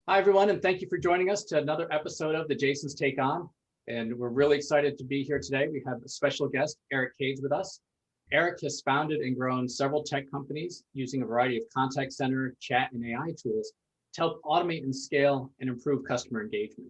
Hi, everyone, and thank you for joining us to another episode of the Jason's Take On. And we're really excited to be here today. We have a special guest, Eric Kades, with us. Eric has founded and grown several tech companies using a variety of contact center, chat, and AI tools to help automate and scale and improve customer engagement.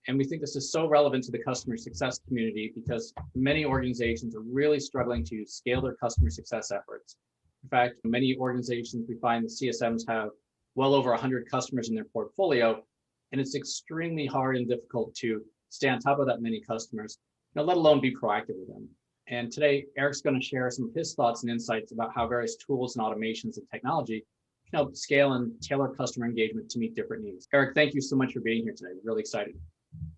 And we think this is so relevant to the customer success community because many organizations are really struggling to scale their customer success efforts. In fact, many organizations, we find the CSMs have well over 100 customers in their portfolio, and it's extremely hard and difficult to stay on top of that many customers, let alone be proactive with them. And today, Eric's going to share some of his thoughts and insights about how various tools and automations and technology can help scale and tailor customer engagement to meet different needs. Eric, thank you so much for being here today. We're really excited.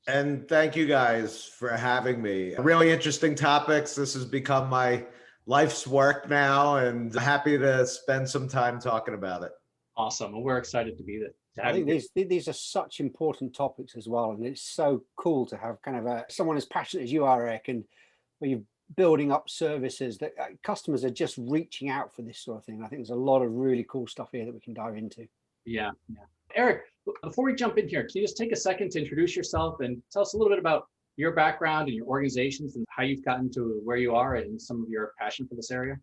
And thank you guys for having me. Really interesting topics. This has become my life's work now, and happy to spend some time talking about it. Awesome. Well, we're excited to be there. I think these are such important topics as well. And it's so cool to have kind of someone as passionate as you are, Eric, and where you're building up services that customers are just reaching out for this sort of thing. I think there's a lot of really cool stuff here that we can dive into. Yeah. Eric, before we jump in here, can you just take a second to introduce yourself and tell us a little bit about your background and your organizations and how you've gotten to where you are and some of your passion for this area?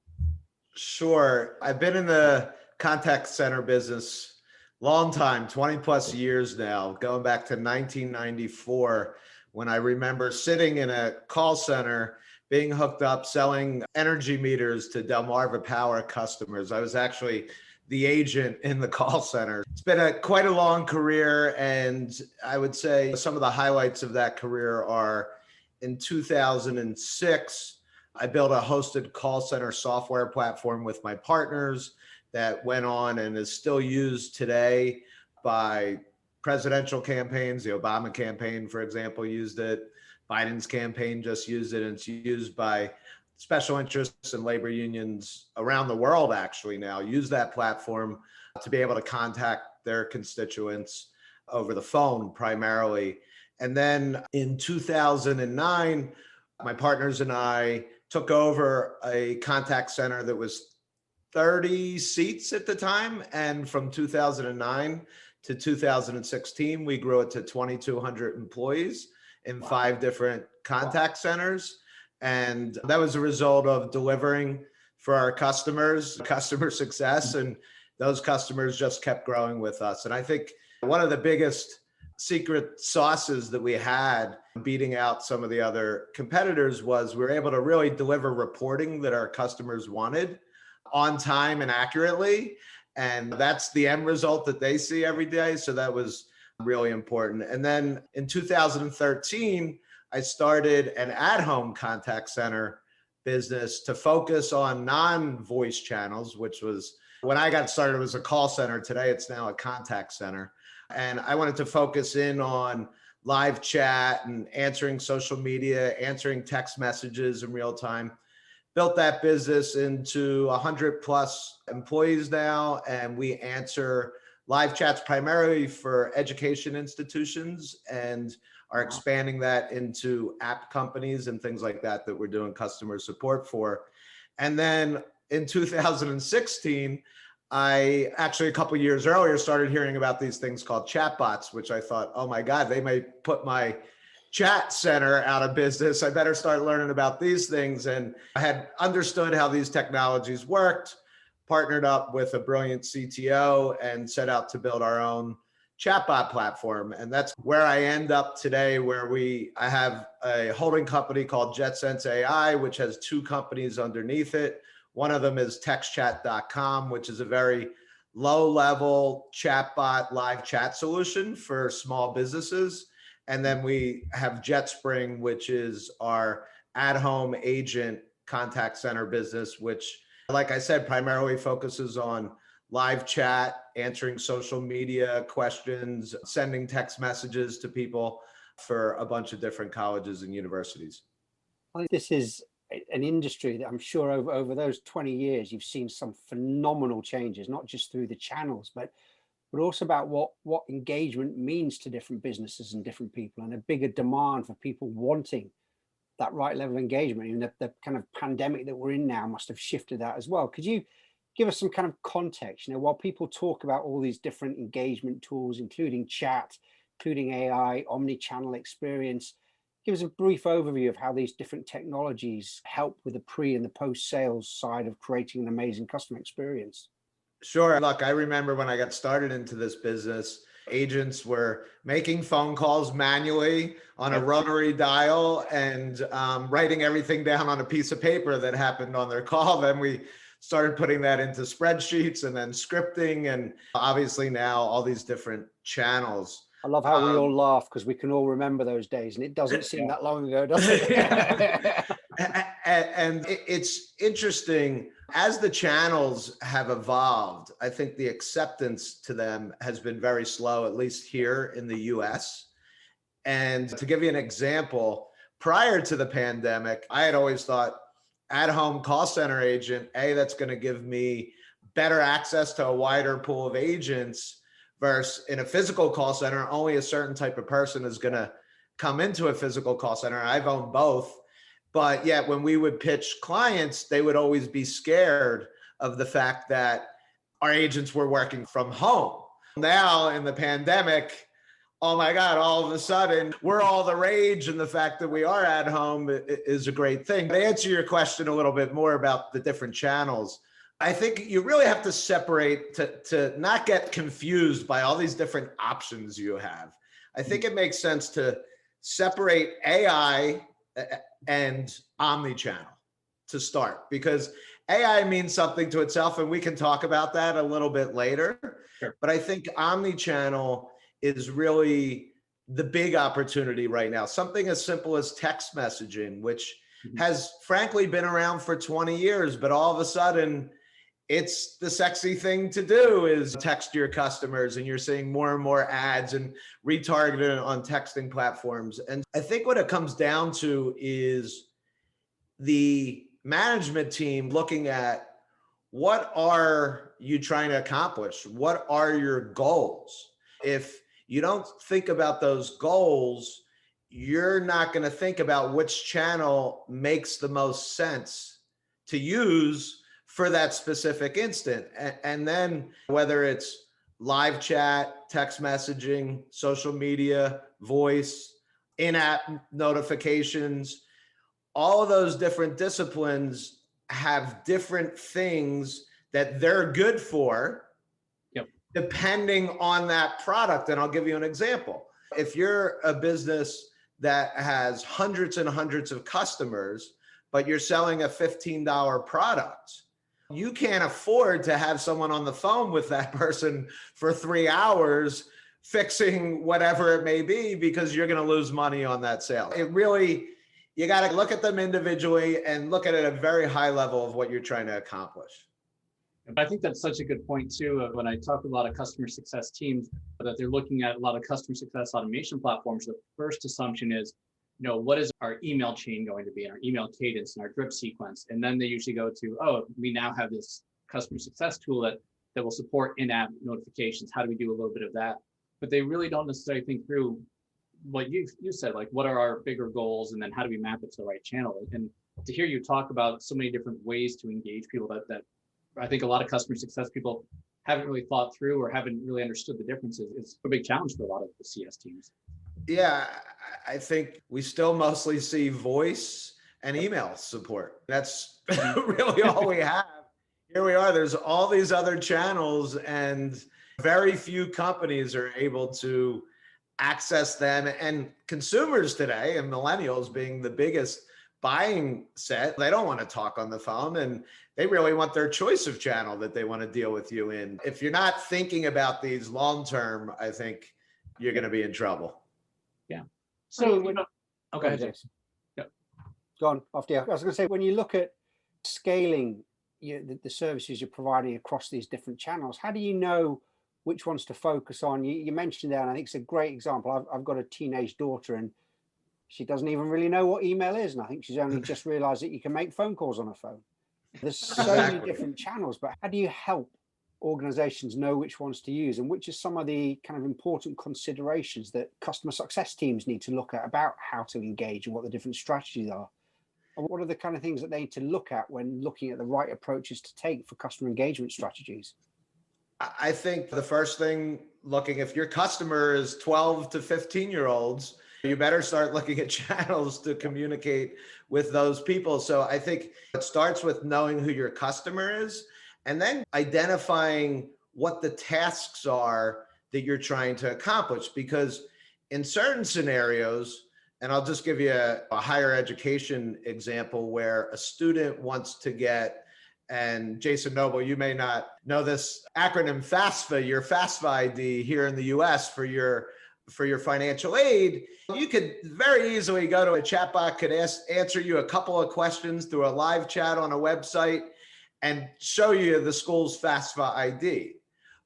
Sure. I've been in the contact center business long time, 20 plus years now, going back to 1994, when I remember sitting in a call center, being hooked up, selling energy meters to Delmarva Power customers. I was actually the agent in the call center. It's been quite a long career, and I would say some of the highlights of that career are in 2006, I built a hosted call center software platform with my partners that went on and is still used today by presidential campaigns. The Obama campaign, for example, used it. Biden's campaign just used it, and it's used by special interests and labor unions around the world actually now use that platform to be able to contact their constituents over the phone primarily. And then in 2009, my partners and I took over a contact center that was 30 seats at the time. And from 2009 to 2016, we grew it to 2,200 employees in 5 different contact centers. And that was a result of delivering for our customers, customer success, and those customers just kept growing with us. And I think one of the biggest secret sauces that we had beating out some of the other competitors was we were able to really deliver reporting that our customers wanted on time and accurately. And that's the end result that they see every day. So that was really important. And then in 2013, I started an at-home contact center business to focus on non-voice channels, which was when I got started, it was a call center. Today, it's now a contact center. And I wanted to focus in on live chat and answering social media, answering text messages in real time. Built that business into 100 plus employees now, and we answer live chats primarily for education institutions and are expanding that into app companies and things like that we're doing customer support for. And then in 2016, I actually a couple of years earlier started hearing about these things called chatbots, which I thought, oh my God, they may put my chat center out of business. I better start learning about these things. And I had understood how these technologies worked, partnered up with a brilliant CTO and set out to build our own chatbot platform. And that's where I end up today, where I have a holding company called JetSense AI, which has 2 companies underneath it. One of them is textchat.com, which is a very low-level chatbot live chat solution for small businesses. And then we have JetSpring, which is our at-home agent contact center business, which, like I said, primarily focuses on live chat, answering social media questions, sending text messages to people for a bunch of different colleges and universities. I think this is an industry that I'm sure over those 20 years, you've seen some phenomenal changes, not just through the channels, but also about what engagement means to different businesses and different people, and a bigger demand for people wanting that right level of engagement. And the kind of pandemic that we're in now must have shifted that as well. Could you give us some kind of context. While people talk about all these different engagement tools, including chat, including AI, omni-channel experience, give us a brief overview of how these different technologies help with the pre and the post sales side of creating an amazing customer experience. Sure. Look, I remember when I got started into this business, agents were making phone calls manually on a rotary dial and writing everything down on a piece of paper that happened on their call. Then we started putting that into spreadsheets and then scripting, and obviously now all these different channels. I love how we all laugh because we can all remember those days, and it doesn't seem that long ago, does it? And it's interesting, as the channels have evolved, I think the acceptance to them has been very slow, at least here in the US. And to give you an example, prior to the pandemic, I had always thought at-home call center agent, that's going to give me better access to a wider pool of agents, versus in a physical call center, only a certain type of person is going to come into a physical call center. I've owned both. But yet when we would pitch clients, they would always be scared of the fact that our agents were working from home. Now in the pandemic, oh my God, all of a sudden we're all the rage, and the fact that we are at home is a great thing. To answer your question a little bit more about the different channels, I think you really have to separate to not get confused by all these different options you have. I think it makes sense to separate AI and omni-channel to start, because AI means something to itself, and we can talk about that a little bit later. Sure. But I think omni-channel is really the big opportunity right now. Something as simple as text messaging, which has frankly been around for 20 years, but all of a sudden it's the sexy thing to do is text your customers, and you're seeing more and more ads and retargeting on texting platforms. And I think what it comes down to is the management team looking at, what are you trying to accomplish? What are your goals? If you don't think about those goals, you're not going to think about which channel makes the most sense to use for that specific instant. And then whether it's live chat, text messaging, social media, voice, in-app notifications, all of those different disciplines have different things that they're good for, depending on that product. And I'll give you an example. If you're a business that has hundreds and hundreds of customers, but you're selling a $15 product, you can't afford to have someone on the phone with that person for 3 hours fixing whatever it may be, because you're going to lose money on that sale. It really, you got to look at them individually and look at it at a very high level of what you're trying to accomplish. I think that's such a good point too. When I talk with a lot of customer success teams, that they're looking at a lot of customer success automation platforms, the first assumption is, what is our email chain going to be, and our email cadence and our drip sequence? And then they usually go to, we now have this customer success tool that will support in-app notifications. How do we do a little bit of that? But they really don't necessarily think through what you said, like what are our bigger goals, and then how do we map it to the right channel? And to hear you talk about so many different ways to engage people that I think a lot of customer success people haven't really thought through or haven't really understood the differences, it's a big challenge for a lot of the CS teams. Yeah, I think we still mostly see voice and email support. That's really all we have. Here we are, there's all these other channels, and very few companies are able to access them. And consumers today, and millennials being the biggest buying set, they don't want to talk on the phone, and they really want their choice of channel that they want to deal with you in. If you're not thinking about these long-term, I think you're going to be in trouble. Yeah. So, okay. Jason. Yep. Go on, after you. I was going to say, when you look at scaling the services you're providing across these different channels, how do you know which ones to focus on? You mentioned that, and I think it's a great example. I've got a teenage daughter, and she doesn't even really know what email is. And I think she's only just realized that you can make phone calls on a phone. There's so many different channels, but how do you help organizations know which ones to use, and which are some of the kind of important considerations that customer success teams need to look at about how to engage and what the different strategies are? And what are the kind of things that they need to look at when looking at the right approaches to take for customer engagement strategies? I think the first thing, looking, if your customer is 12 to 15-year-olds, you better start looking at channels to communicate with those people. So I think it starts with knowing who your customer is and then identifying what the tasks are that you're trying to accomplish. Because in certain scenarios, and I'll just give you a higher education example where a student wants to get, and Jason Noble, you may not know this acronym FAFSA, your FAFSA ID here in the US for your financial aid. You could very easily go to a chatbot, could answer you a couple of questions through a live chat on a website and show you the school's FAFSA ID.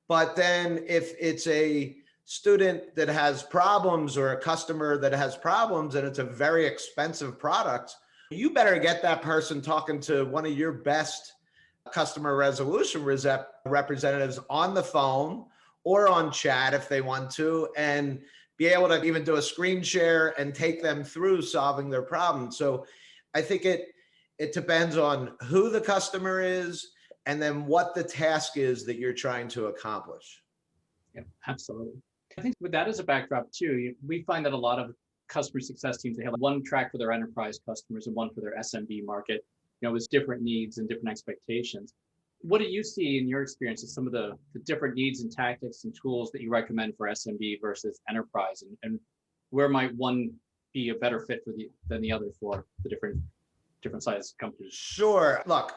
But then if it's a student that has problems or a customer that has problems and it's a very expensive product, you better get that person talking to one of your best customer resolution representatives on the phone or on chat if they want to, and be able to even do a screen share and take them through solving their problem. So I think it depends on who the customer is and then what the task is that you're trying to accomplish. Yeah, absolutely. I think with that as a backdrop too, we find that a lot of customer success teams, they have one track for their enterprise customers and one for their SMB market, with different needs and different expectations. What do you see in your experience as some of the different needs and tactics and tools that you recommend for SMB versus enterprise, and where might one be a better fit than the other for the different size companies? Sure. Look,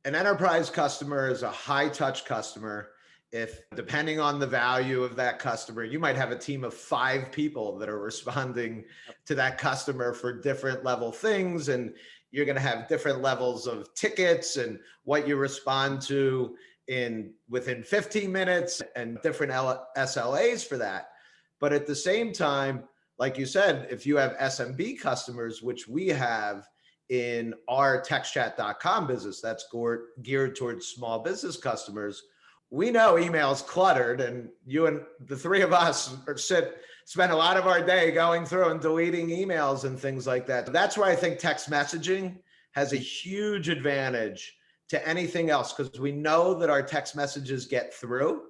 an enterprise customer is a high touch customer. If depending on the value of that customer, you might have a team of 5 people that are responding to that customer for different level things, and you're going to have different levels of tickets and what you respond to within 15 minutes and different SLAs for that. But at the same time, like you said, if you have SMB customers, which we have in our textchat.com business, that's geared towards small business customers, we know email is cluttered, and you and the 3 of us spend a lot of our day going through and deleting emails and things like that. That's where I think text messaging has a huge advantage to anything else, because we know that our text messages get through.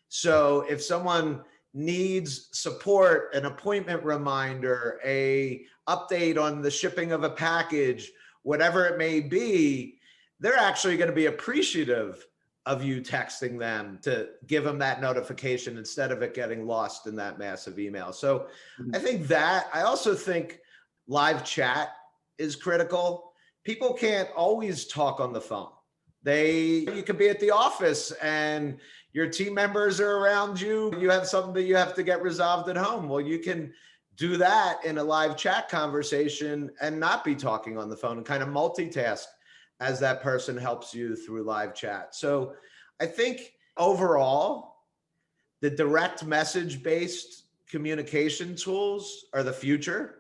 So if someone needs support, an appointment reminder, a update on the shipping of a package, whatever it may be, they're actually going to be appreciative of you texting them to give them that notification instead of it getting lost in that massive email. So I think I also think live chat is critical. People can't always talk on the phone. You could be at the office and your team members are around you. You have something that you have to get resolved at home. Well, you can do that in a live chat conversation and not be talking on the phone and kind of multitask as that person helps you through live chat. So I think overall, the direct message-based communication tools are the future.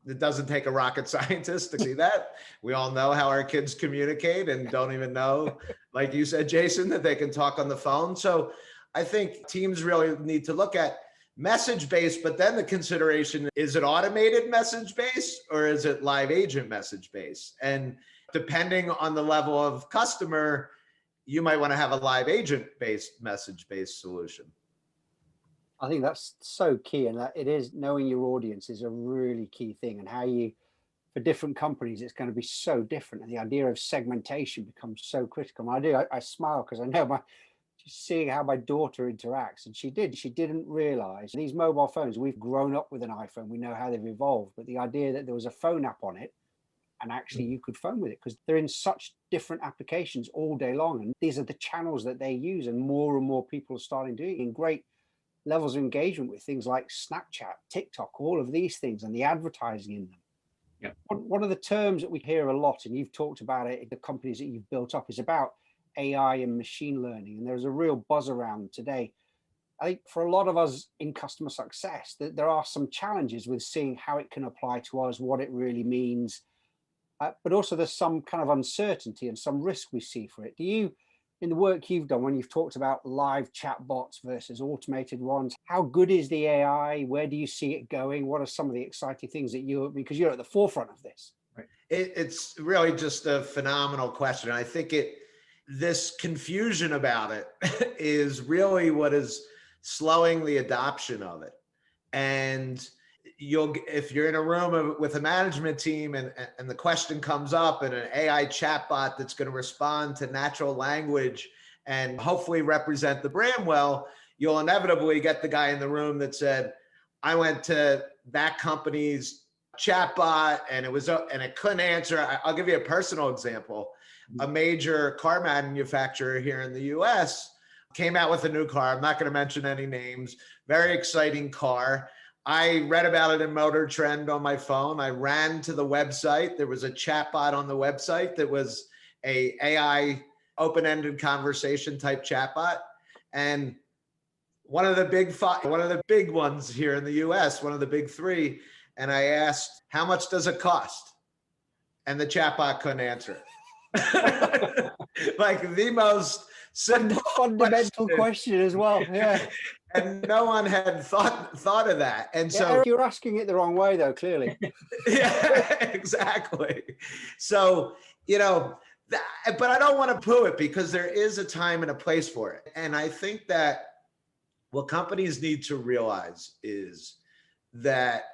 It doesn't take a rocket scientist to see that. We all know how our kids communicate and don't even know, like you said, Jason, that they can talk on the phone. So I think teams really need to look at message-based, but then the consideration, is it automated message-based or is it live agent message-based? And depending on the level of customer, you might want to have a live agent-based message-based solution. I think that's so key, and that it is, knowing your audience is a really key thing, and how for different companies, it's going to be so different. And the idea of segmentation becomes so critical. And I smile because I know just seeing how my daughter interacts, and she didn't realize these mobile phones, we've grown up with an iPhone, we know how they've evolved, but the idea that there was a phone app on it, and actually you could phone with it, because they're in such different applications all day long. And these are the channels that they use, and more people are starting to do it in great levels of engagement with things like Snapchat, TikTok, all of these things, and the advertising in them. Yeah. One of the terms that we hear a lot, and you've talked about it, the companies that you've built up, is about AI and machine learning. And there's a real buzz around today. I think for a lot of us in customer success, that there are some challenges with seeing how it can apply to us, what it really means. But also there's some kind of uncertainty and some risk we see for it. Do you, in the work you've done, when you've talked about live chat bots versus automated ones, how good is the AI? Where do you see it going? What are some of the exciting things that because you're at the forefront of this? It's really just a phenomenal question. I think this confusion about it is really what is slowing the adoption of it. And if you're in a room with a management team and the question comes up and an AI chatbot that's going to respond to natural language and hopefully represent the brand well, you'll inevitably get the guy in the room that said, I went to that company's chatbot and it couldn't answer. I'll give you a personal example. A major car manufacturer here in the US came out with a new car. I'm not going to mention any names. Very exciting car. I read about it in Motor Trend on my phone. I ran to the website. There was a chatbot on the website that was a AI open-ended conversation type chatbot. And one of the big ones here in the US, one of the big three. And I asked, how much does it cost? And the chatbot couldn't answer it. Like the most simple fundamental question as well. Yeah. And no one had thought of that. And so Eric, you're asking it the wrong way though, clearly. Yeah, exactly. So, but I don't want to poo it because there is a time and a place for it. And I think that what companies need to realize is that,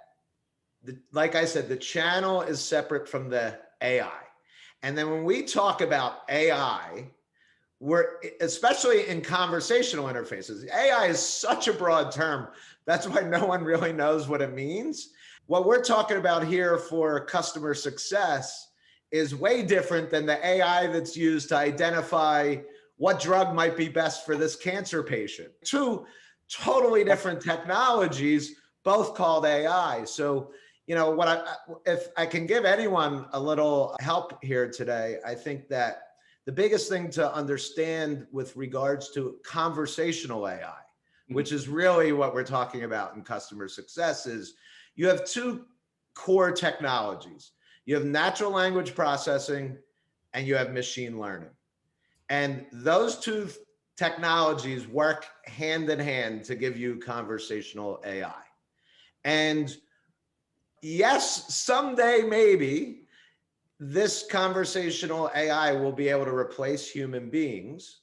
like I said, the channel is separate from the AI. And then when we talk about AI, we're especially in conversational interfaces. AI is such a broad term. That's why no one really knows what it means. What we're talking about here for customer success is way different than the AI that's used to identify what drug might be best for this cancer patient. Two totally different technologies, both called AI. So, if I can give anyone a little help here today, I think that the biggest thing to understand with regards to conversational AI, which is really what we're talking about in customer success, is you have two core technologies. You have natural language processing and you have machine learning. And those two technologies work hand in hand to give you conversational AI. And yes, someday maybe this conversational AI will be able to replace human beings.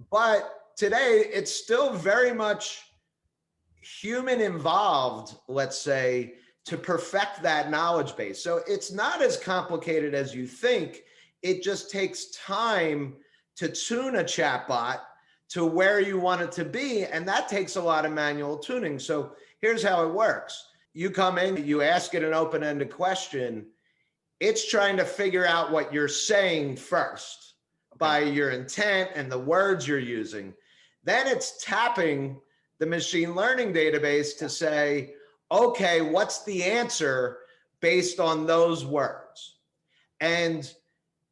But today it's still very much human involved, let's say, to perfect that knowledge base. So it's not as complicated as you think. It just takes time to tune a chatbot to where you want it to be. And that takes a lot of manual tuning. So here's how it works. You come in, you ask it an open-ended question. It's trying to figure out what you're saying first by your intent and the words you're using. Then it's tapping the machine learning database to say, okay, what's the answer based on those words? And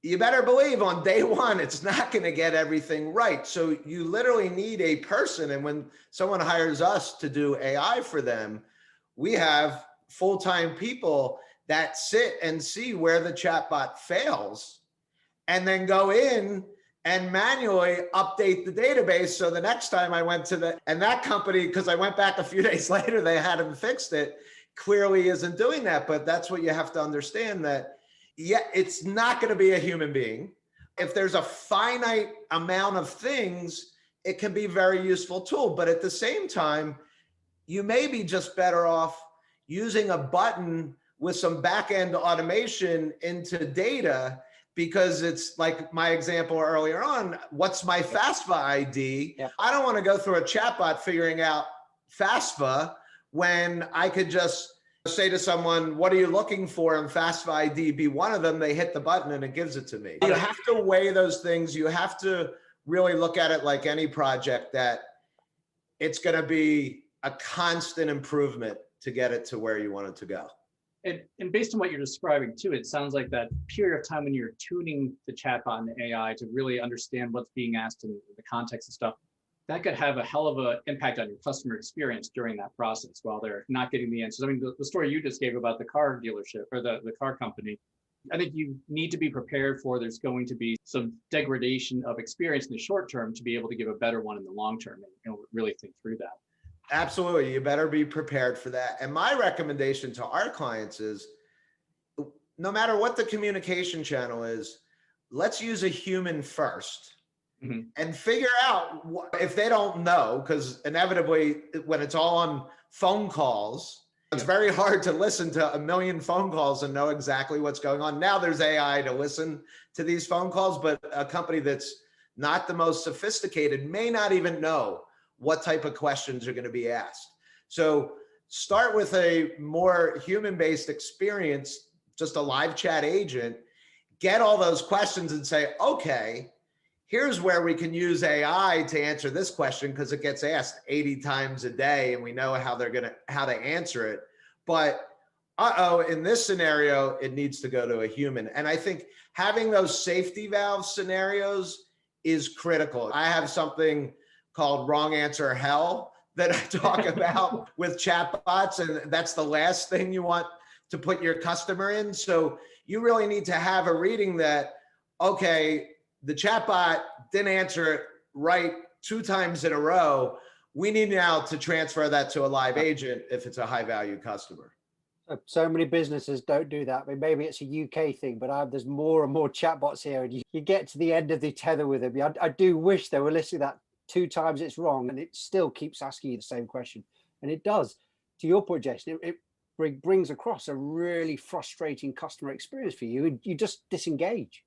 you better believe on day one, it's not going to get everything right. So you literally need a person. And when someone hires us to do AI for them, we have full-time people that sit and see where the chatbot fails and then go in and manually update the database. So the next time I went to that company, because I went back a few days later, they hadn't fixed it, clearly isn't doing that. But that's what you have to understand, that it's not going to be a human being. If there's a finite amount of things, it can be a very useful tool. But at the same time, you may be just better off using a button with some back-end automation into data, because it's like my example earlier on, what's my FAFSA ID? Yeah. I don't want to go through a chatbot figuring out FAFSA when I could just say to someone, what are you looking for in FAFSA ID? Be one of them, they hit the button and it gives it to me. You have to weigh those things. You have to really look at it like any project, that it's going to be a constant improvement to get it to where you want it to go. And based on what you're describing too, it sounds like that period of time when you're tuning the chatbot and the AI to really understand what's being asked in the context of stuff, that could have a hell of an impact on your customer experience during that process while they're not getting the answers. I mean, the story you just gave about the car dealership or the car company, I think you need to be prepared for there's going to be some degradation of experience in the short term to be able to give a better one in the long term and really think through that. Absolutely. You better be prepared for that. And my recommendation to our clients is no matter what the communication channel is, let's use a human first. And figure out if they don't know, because inevitably when it's all on phone calls, it's very hard to listen to a million phone calls and know exactly what's going on. Now there's AI to listen to these phone calls, but a company that's not the most sophisticated may not even know what type of questions are going to be asked. So start with a more human-based experience, just a live chat agent, get all those questions and say, okay, here's where we can use AI to answer this question because it gets asked 80 times a day and we know how to answer it. But in this scenario, it needs to go to a human. And I think having those safety valve scenarios is critical. I have something called wrong answer hell that I talk about with chatbots, and that's the last thing you want to put your customer in. So you really need to have a reading that, okay, the chatbot didn't answer it right 2 times in a row. We need now to transfer that to a live agent if it's a high value customer. So many businesses don't do that. I mean, maybe it's a UK thing, but there's more and more chatbots here, and you get to the end of the tether with them. I do wish they were listening that 2 times it's wrong, and it still keeps asking you the same question. And it does. To your point, Jason, it brings across a really frustrating customer experience for you, and you just disengage.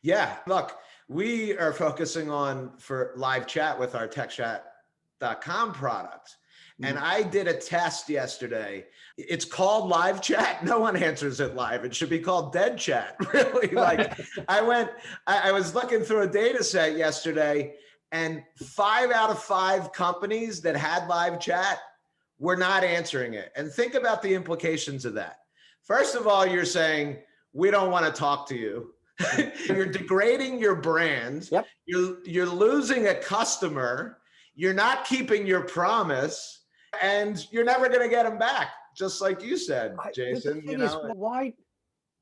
Yeah, look, we are focusing on for live chat with our techchat.com product. And I did a test yesterday. It's called live chat. No one answers it live. It should be called dead chat, really. Like I was looking through a data set yesterday, and 5 out of 5 companies that had live chat were not answering it. And think about the implications of that. First of all, you're saying, we don't want to talk to you. You're degrading your brand. Yep. You're losing a customer. You're not keeping your promise, and you're never going to get them back. Just like you said, Jason. Why?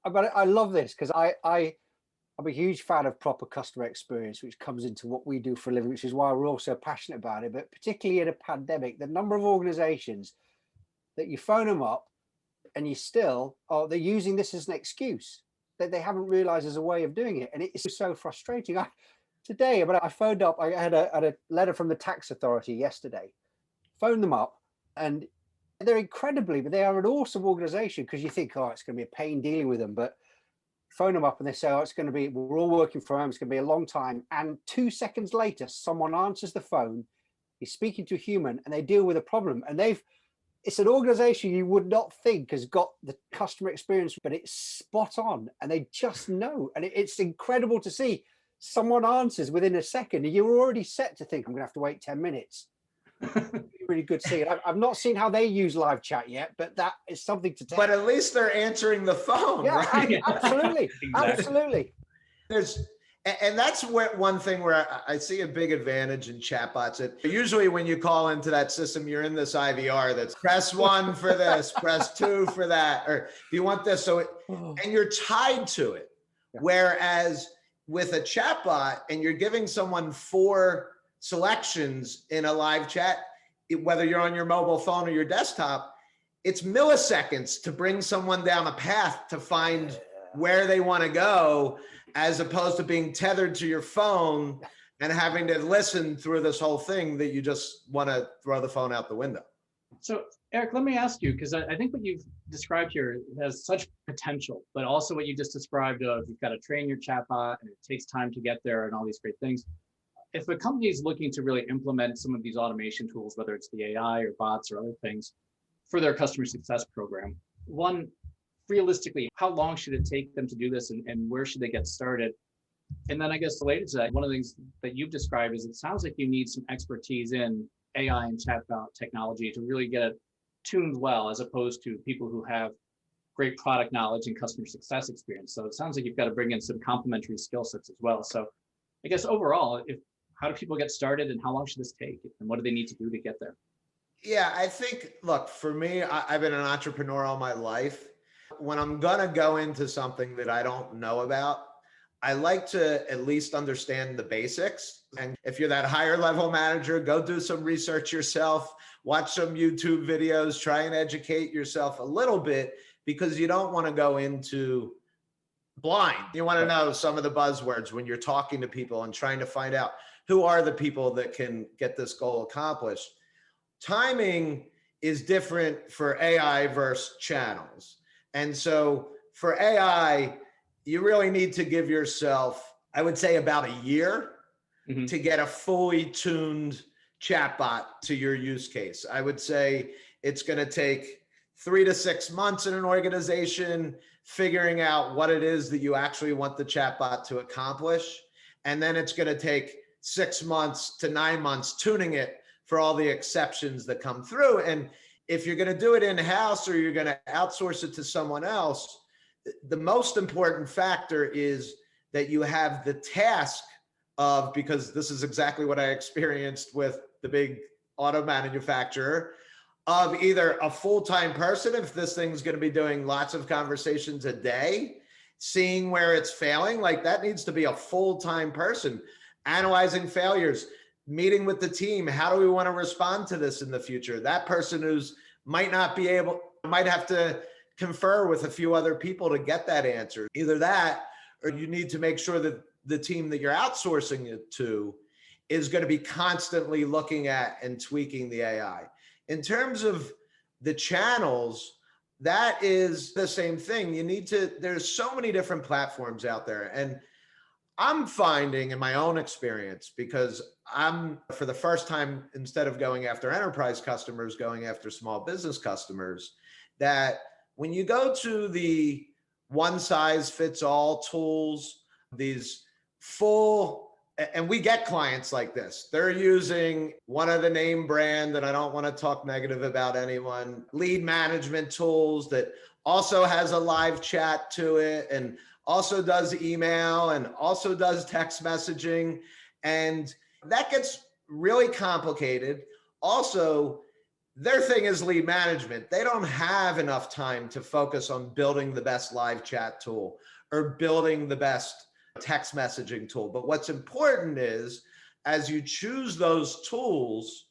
But I love this because I'm a huge fan of proper customer experience, which comes into what we do for a living, which is why we're all so passionate about it. But particularly in a pandemic, the number of organizations that you phone them up and they're using this as an excuse that they haven't realized there's a way of doing it. And it's so frustrating. I phoned up, I had a letter from the tax authority yesterday, phoned them up, and they are an awesome organization because you think, oh, it's going to be a pain dealing with them. But phone them up and they say, oh, we're all working from home, it's going to be a long time. And 2 seconds later, someone answers the phone, he's speaking to a human, and they deal with a problem. And it's an organization you would not think has got the customer experience, but it's spot on, and they just know. And it's incredible to see someone answers within a second, and you're already set to think, I'm going to have to wait 10 minutes. Really good to see it. I've not seen how they use live chat yet, but that is something to take. But at least they're answering the phone. Yeah, right? Absolutely. Absolutely. And that's one thing where I see a big advantage in chatbots. Usually when you call into that system, you're in this IVR that's press 1 for this, press 2 for that, or do you want this? And you're tied to it. Yeah. Whereas with a chatbot, and you're giving someone 4 selections in a live chat, whether you're on your mobile phone or your desktop, it's milliseconds to bring someone down a path to find where they want to go, as opposed to being tethered to your phone and having to listen through this whole thing that you just want to throw the phone out the window. So Eric, let me ask you, because I think what you've described here has such potential, but also what you just described of you've got to train your chatbot and it takes time to get there and all these great things. If a company is looking to really implement some of these automation tools, whether it's the AI or bots or other things for their customer success program, one, realistically, how long should it take them to do this, and where should they get started? And then I guess related to that, one of the things that you've described is it sounds like you need some expertise in AI and chatbot technology to really get it tuned well, as opposed to people who have great product knowledge and customer success experience. So it sounds like you've got to bring in some complementary skill sets as well. So I guess overall, how do people get started, and how long should this take, and what do they need to do to get there? Yeah, I think, look, for me, I've been an entrepreneur all my life. When I'm going to go into something that I don't know about, I like to at least understand the basics. And if you're that higher level manager, go do some research yourself, watch some YouTube videos, try and educate yourself a little bit, because you don't want to go into blind. You want to know some of the buzzwords when you're talking to people and trying to find out who are the people that can get this goal accomplished. Timing is different for AI versus channels. And so for AI, you really need to give yourself, I would say, about a year to get a fully tuned chatbot to your use case. I would say it's going to take 3 to 6 months in an organization figuring out what it is that you actually want the chatbot to accomplish. And then it's going to take 6 months to 9 months tuning it for all the exceptions that come through. And if you're going to do it in-house or you're going to outsource it to someone else, the most important factor is that you have the task of, because this is exactly what I experienced with the big auto manufacturer, of either a full-time person, if this thing's going to be doing lots of conversations a day, seeing where it's failing, like that needs to be a full-time person, analyzing failures, meeting with the team. How do we want to respond to this in the future? That person who's might not be able, might have to confer with a few other people to get that answer. Either that, or you need to make sure that the team that you're outsourcing it to is going to be constantly looking at and tweaking the AI. In terms of the channels, that is the same thing. You need to, there's so many different platforms out there. And I'm finding in my own experience, because I'm, for the first time, instead of going after enterprise customers, going after small business customers, that when you go to the one size fits all tools, these full, and we get clients like this, they're using one of the name brand, that I don't want to talk negative about anyone, lead management tools that also has a live chat to it and also does email and also does text messaging. And that gets really complicated. Also, their thing is lead management. They don't have enough time to focus on building the best live chat tool or building the best text messaging tool. But what's important is, as you choose those tools,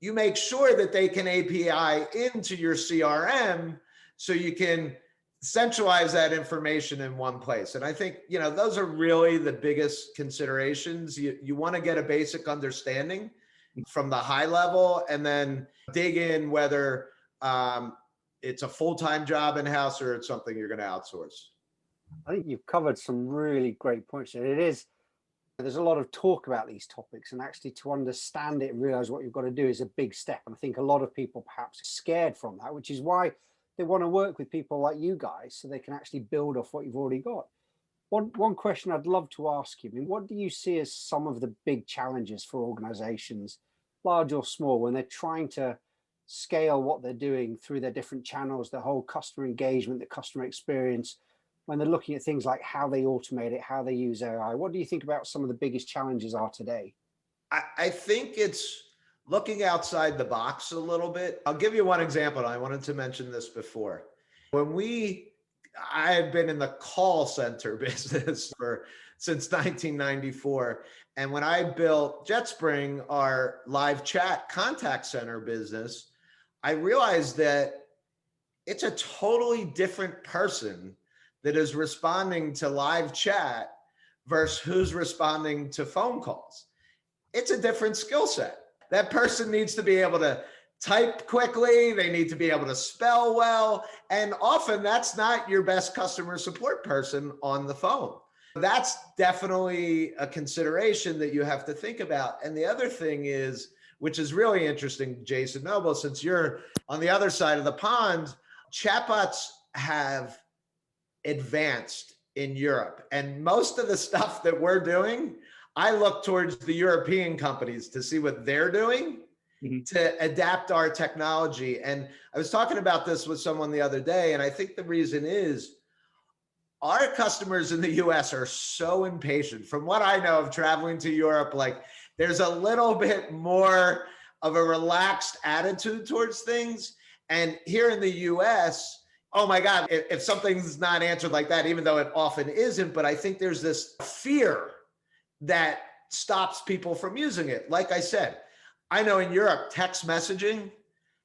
you make sure that they can API into your CRM so you can centralize that information in one place. And I think, those are really the biggest considerations. You want to get a basic understanding from the high level and then dig in whether it's a full-time job in-house or it's something you're going to outsource. I think you've covered some really great points. And there's a lot of talk about these topics, and actually to understand it and realize what you've got to do is a big step. And I think a lot of people perhaps are scared from that, which is why they want to work with people like you guys so they can actually build off what you've already got. One question I'd love to ask you, what do you see as some of the big challenges for organizations, large or small, when they're trying to scale what they're doing through their different channels, the whole customer engagement, the customer experience, when they're looking at things like how they automate it, how they use AI? What do you think about some of the biggest challenges are today? I think it's looking outside the box a little bit. I'll give you one example. I wanted to mention this before. I had been in the call center business since 1994. And when I built JetSpring, our live chat contact center business, I realized that it's a totally different person that is responding to live chat versus who's responding to phone calls. It's a different skill set. That person needs to be able to type quickly. They need to be able to spell well. And often that's not your best customer support person on the phone. That's definitely a consideration that you have to think about. And the other thing is, which is really interesting, Jason Noble, since you're on the other side of the pond, chatbots have advanced in Europe. And most of the stuff that we're doing, I look towards the European companies to see what they're doing to adapt our technology. And I was talking about this with someone the other day, and I think the reason is our customers in the US are so impatient. From what I know of traveling to Europe, like there's a little bit more of a relaxed attitude towards things. And here in the US, oh my God, if something's not answered like that, even though it often isn't, but I think there's this fear that stops people from using it. Like I said, I know in Europe, text messaging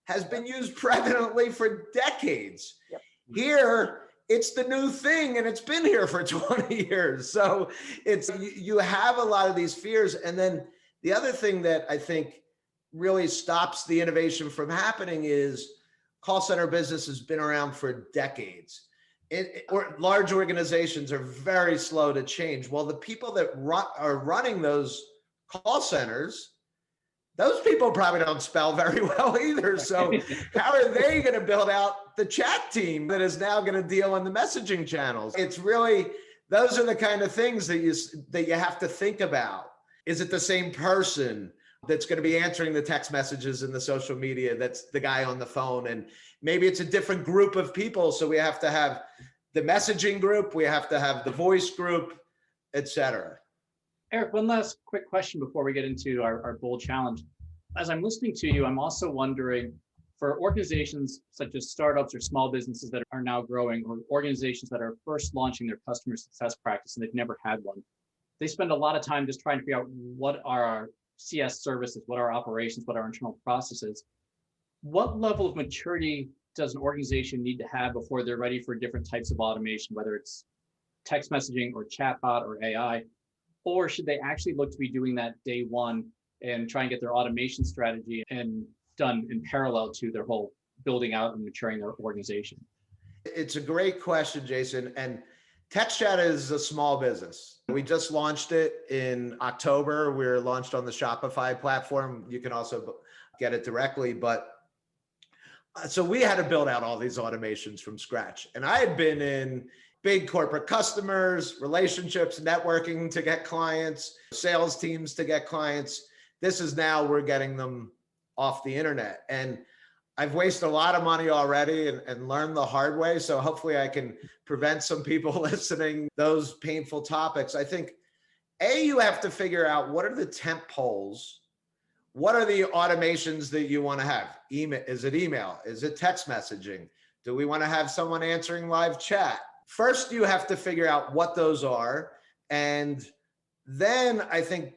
has been used prevalently for decades. Yep. Here, it's the new thing and it's been here for 20 years. So you have a lot of these fears. And then the other thing that I think really stops the innovation from happening is call center business has been around for decades. Or large organizations are very slow to change. Well, the people that are running those call centers, those people probably don't spell very well either. So how are they going to build out the chat team that is now going to deal in the messaging channels? It's really, those are the kind of things that you have to think about. Is it the same person that's going to be answering the text messages and the social media that's the guy on the phone? And maybe it's a different group of people. So we have to have the messaging group, we have to have the voice group, et cetera. Eric, one last quick question before we get into our bold challenge. As I'm listening to you, I'm also wondering, for organizations such as startups or small businesses that are now growing, or organizations that are first launching their customer success practice and they've never had one, they spend a lot of time just trying to figure out what are our CS services, what are our operations, what are our internal processes. What level of maturity does an organization need to have before they're ready for different types of automation, whether it's text messaging or chatbot or AI? Or should they actually look to be doing that day one and try and get their automation strategy and done in parallel to their whole building out and maturing their organization? It's a great question, Jason. And TextChat is a small business. We just launched it in October. We're launched on the Shopify platform. You can also get it directly. But so we had to build out all these automations from scratch. And I had been in big corporate customers, relationships, networking to get clients, sales teams to get clients. This is now we're getting them off the internet. And I've wasted a lot of money already and learned the hard way. So hopefully I can prevent some people listening those painful topics. I think, you have to figure out what are the tent poles. What are the automations that you want to have? Email, is it email? Is it text messaging? Do we want to have someone answering live chat? First, you have to figure out what those are. And then I think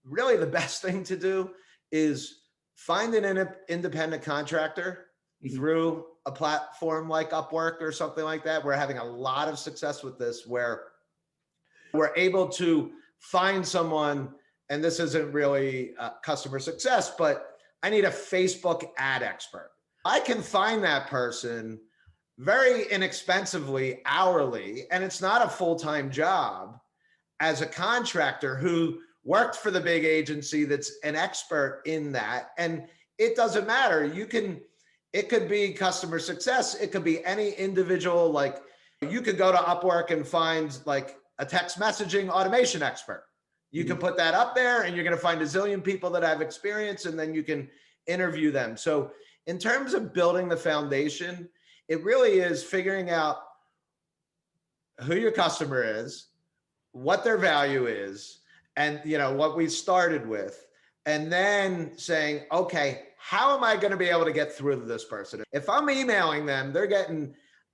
really the best thing to do is find an independent contractor through a platform like Upwork or something like that. We're having a lot of success with this, where we're able to find someone, and this isn't really customer success, but I need a Facebook ad expert. I can find that person very inexpensively, hourly, and it's not a full-time job, as a contractor who worked for the big agency that's an expert in that. And it doesn't matter. It could be customer success. It could be any individual. Like, you could go to Upwork and find like a text messaging automation expert. You can put that up there and you're going to find a zillion people that have experience, and then you can interview them. So in terms of building the foundation, it really is figuring out who your customer is, what their value is, and what we started with, and then saying, okay, how am I going to be able to get through to this person? If I'm emailing them,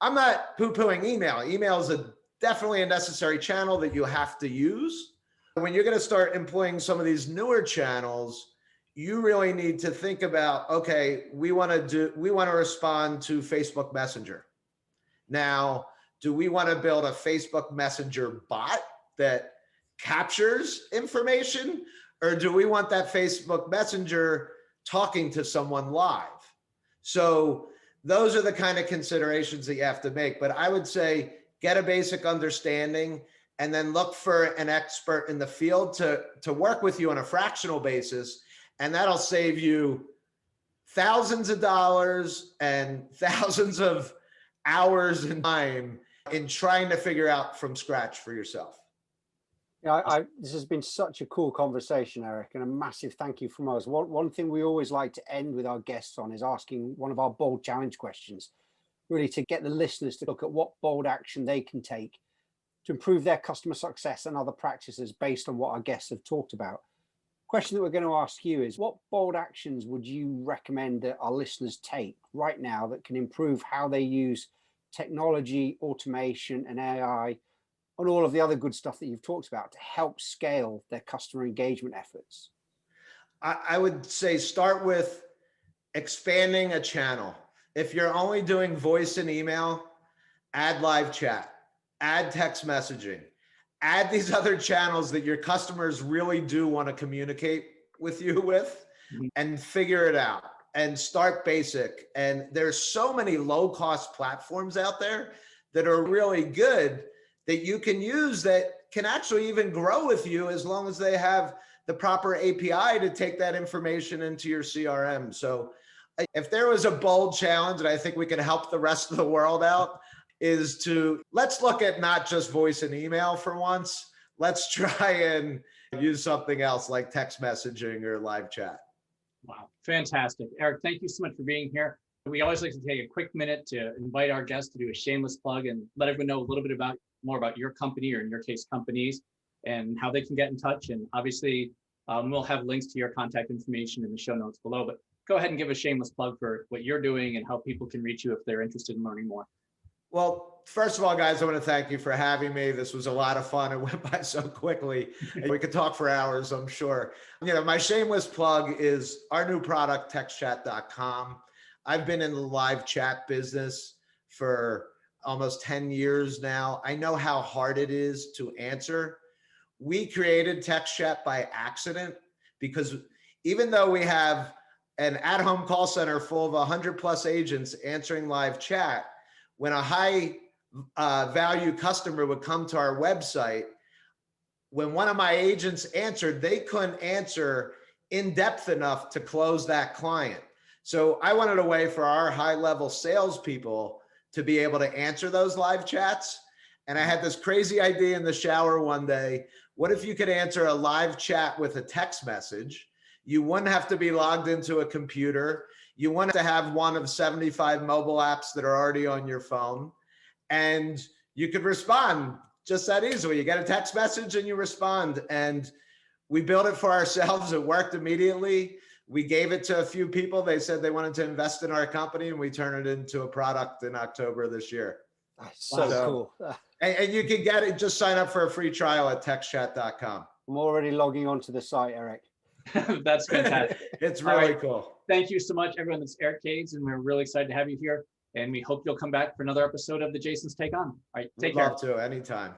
I'm not poo-pooing email. Email is definitely a necessary channel that you have to use. When you're going to start employing some of these newer channels, you really need to think about, okay, we want to respond to Facebook Messenger. Now, do we want to build a Facebook Messenger bot that captures information, or do we want that Facebook Messenger talking to someone live? So those are the kind of considerations that you have to make. But I would say get a basic understanding, and then look for an expert in the field to work with you on a fractional basis. And that'll save you thousands of dollars and thousands of hours and time in trying to figure out from scratch for yourself. Yeah, this has been such a cool conversation, Eric, and a massive thank you from us. One thing we always like to end with our guests on is asking one of our bold challenge questions, really to get the listeners to look at what bold action they can take to improve their customer success and other practices based on what our guests have talked about. Question that we're going to ask you is, what bold actions would you recommend that our listeners take right now that can improve how they use technology, automation, and AI, and all of the other good stuff that you've talked about to help scale their customer engagement efforts? I would say start with expanding a channel. If you're only doing voice and email, add live chat, add text messaging, add these other channels that your customers really do want to communicate with you with, and figure it out and start basic. And there's so many low cost platforms out there that are really good that you can use that can actually even grow with you as long as they have the proper API to take that information into your CRM. So if there was a bold challenge, and I think we can help the rest of the world out, is to let's look at not just voice and email for once. Let's try and use something else like text messaging or live chat. Wow, fantastic. Eric, thank you so much for being here. We always like to take a quick minute to invite our guests to do a shameless plug and let everyone know a little bit more about your company, or in your case, companies, and how they can get in touch. And obviously, we'll have links to your contact information in the show notes below, but go ahead and give a shameless plug for what you're doing and how people can reach you if they're interested in learning more. Well, first of all, guys, I want to thank you for having me. This was a lot of fun. It went by so quickly. We could talk for hours, I'm sure. My shameless plug is our new product, textchat.com. I've been in the live chat business for almost 10 years now. I know how hard it is to answer. We created text chat by accident because even though we have an at-home call center full of 100 plus agents answering live chat, when a high value customer would come to our website, when one of my agents answered, they couldn't answer in depth enough to close that client. So I wanted a way for our high level salespeople to be able to answer those live chats. And I had this crazy idea in the shower one day. What if you could answer a live chat with a text message? You wouldn't have to be logged into a computer. You want to have one of 75 mobile apps that are already on your phone, and you could respond just that easily. You get a text message and you respond. And we built it for ourselves. It worked immediately. We gave it to a few people. They said they wanted to invest in our company, and we turned it into a product in October this year. That's so cool. And you can get it, just sign up for a free trial at textchat.com. I'm already logging onto the site, Eric. That's fantastic. It's really cool. Thank you so much, everyone. That's Eric Kades, and we're really excited to have you here. And we hope you'll come back for another episode of the Jason's Take On. All right, take care. Love to, anytime.